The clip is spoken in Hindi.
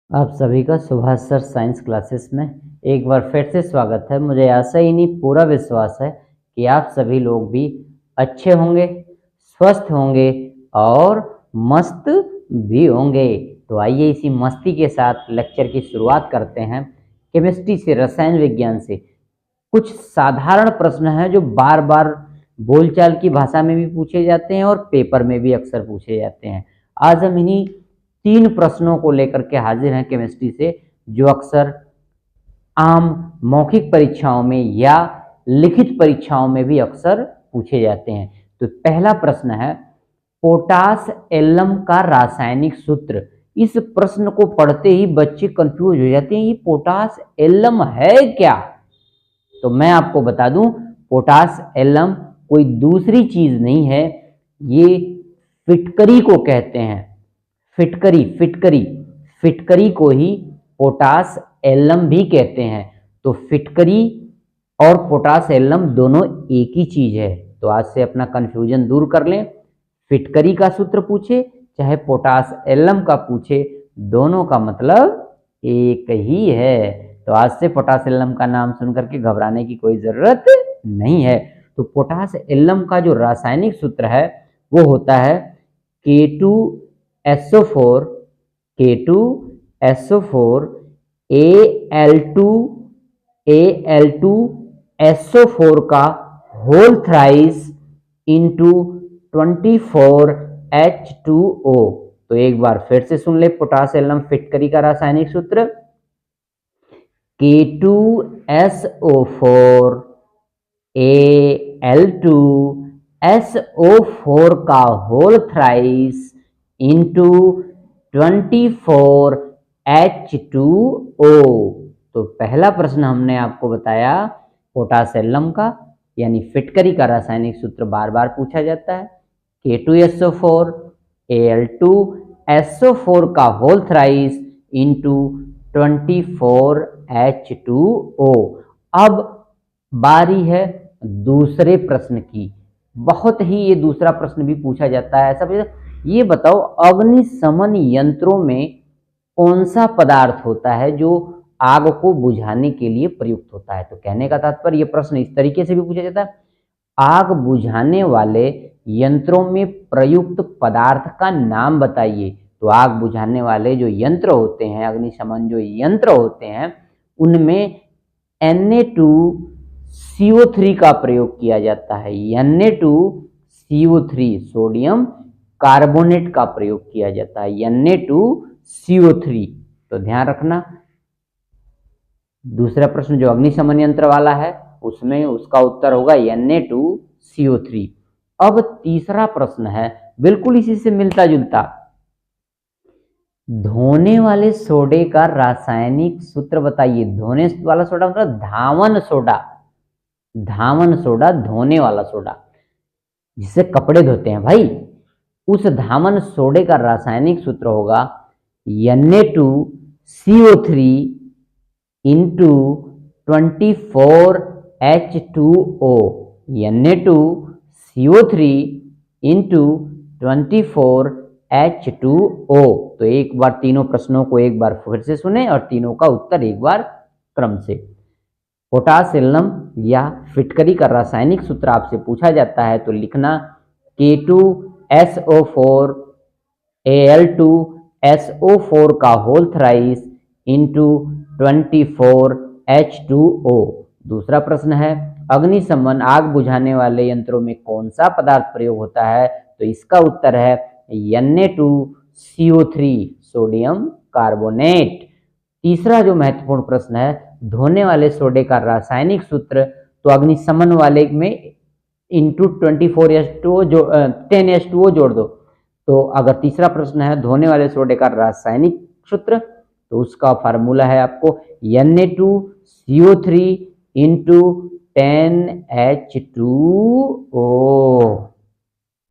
आप सभी का सुभाष सर साइंस क्लासेस में एक बार फिर से स्वागत है। मुझे आशा ही नहीं पूरा विश्वास है कि आप सभी लोग भी अच्छे होंगे, स्वस्थ होंगे और मस्त भी होंगे। तो आइए इसी मस्ती के साथ लेक्चर की शुरुआत करते हैं। केमिस्ट्री से, रसायन विज्ञान से कुछ साधारण प्रश्न हैं जो बार बार बोलचाल की भाषा में भी पूछे जाते हैं और पेपर में भी अक्सर पूछे जाते हैं। आज हम इन्हीं 3 प्रश्नों को लेकर के हाजिर हैं केमिस्ट्री से, जो अक्सर आम मौखिक परीक्षाओं में या लिखित परीक्षाओं में भी अक्सर पूछे जाते हैं। तो पहला प्रश्न है, पोटास एलम का रासायनिक सूत्र। इस प्रश्न को पढ़ते ही बच्चे कंफ्यूज हो जाते हैं, ये पोटास एलम है क्या? तो मैं आपको बता दूं, पोटास एलम कोई दूसरी चीज नहीं है, ये फिटकरी को कहते हैं। फिटकरी फिटकरी फिटकरी को ही पोटास एलम भी कहते हैं। तो फिटकरी और पोटास एलम दोनों एक ही चीज है। तो आज से अपना कंफ्यूजन दूर कर लें। फिटकरी का सूत्र पूछे चाहे पोटास एलम का पूछे, दोनों का मतलब एक ही है। तो आज से पोटास एलम का नाम सुनकर के घबराने की कोई जरूरत नहीं है। तो पोटास एलम का जो रासायनिक सूत्र है वो होता है K2SO4 K2SO4 Al2SO4 का होल थ्राइस इंटू 24H2O। तो एक बार फिर से सुन ले पोटास एलम फिटकरी का रासायनिक सूत्र K2SO4 Al2SO4 का होल थ्राइस इंटू 24H2O। तो पहला प्रश्न हमने आपको बताया पोटास एलम का यानी फिटकरी का रासायनिक सूत्र बार बार पूछा जाता है। K2SO4 Al2SO4 का होल थ्राइस इंटू 24H2O। अब बारी है दूसरे प्रश्न की। बहुत ही ये दूसरा प्रश्न भी पूछा जाता है। ऐसा ये बताओ, अग्निशमन यंत्रों में कौन सा पदार्थ होता है जो आग को बुझाने के लिए प्रयुक्त होता है? तो कहने का तात्पर्य, ये प्रश्न इस तरीके से भी पूछा जाता है, आग बुझाने वाले यंत्रों में प्रयुक्त पदार्थ का नाम बताइए। तो आग बुझाने वाले जो यंत्र होते हैं, अग्निशमन जो यंत्र होते हैं, उनमें Na2CO3 का प्रयोग किया जाता है। Na2CO3 सोडियम कार्बोनेट का प्रयोग किया जाता है, Na2CO3। तो ध्यान रखना, दूसरा प्रश्न जो अग्निशमन यंत्र वाला है उसमें उसका उत्तर होगा Na2CO3। अब तीसरा प्रश्न है बिल्कुल इसी से मिलता जुलता, धोने वाले सोडे का रासायनिक सूत्र बताइए। धोने वाला सोडा मतलब धावन सोडा, धावन सोडा धोने वाला सोडा जिससे कपड़े धोते हैं भाई, उस धावन सोडे का रासायनिक सूत्र होगा Na2CO3 into 24H2O। Na2CO3 into 24H2O। तो एक बार तीनों प्रश्नों को एक बार फिर से सुने और तीनों का उत्तर एक बार क्रम से। पोटास एलम या फिटकरी का रासायनिक सूत्र आपसे पूछा जाता है तो लिखना K2SO4 Al2SO4 का होल थ्राइस इंटू 24H2O। दूसरा प्रश्न है, अग्निशमन आग बुझाने वाले यंत्रों में कौन सा पदार्थ प्रयोग होता है? तो इसका उत्तर है Na2CO3 सोडियम कार्बोनेट। तीसरा जो महत्वपूर्ण प्रश्न है, धोने वाले सोडे का रासायनिक सूत्र, तो अग्निशमन वाले में इंटू 24H2O 10H2O जोड़ दो। तो अगर तीसरा प्रश्न है धोने वाले सोडे का रासायनिक सूत्र, तो उसका फार्मूला है आपको Na2CO3 इंटू 10H2O।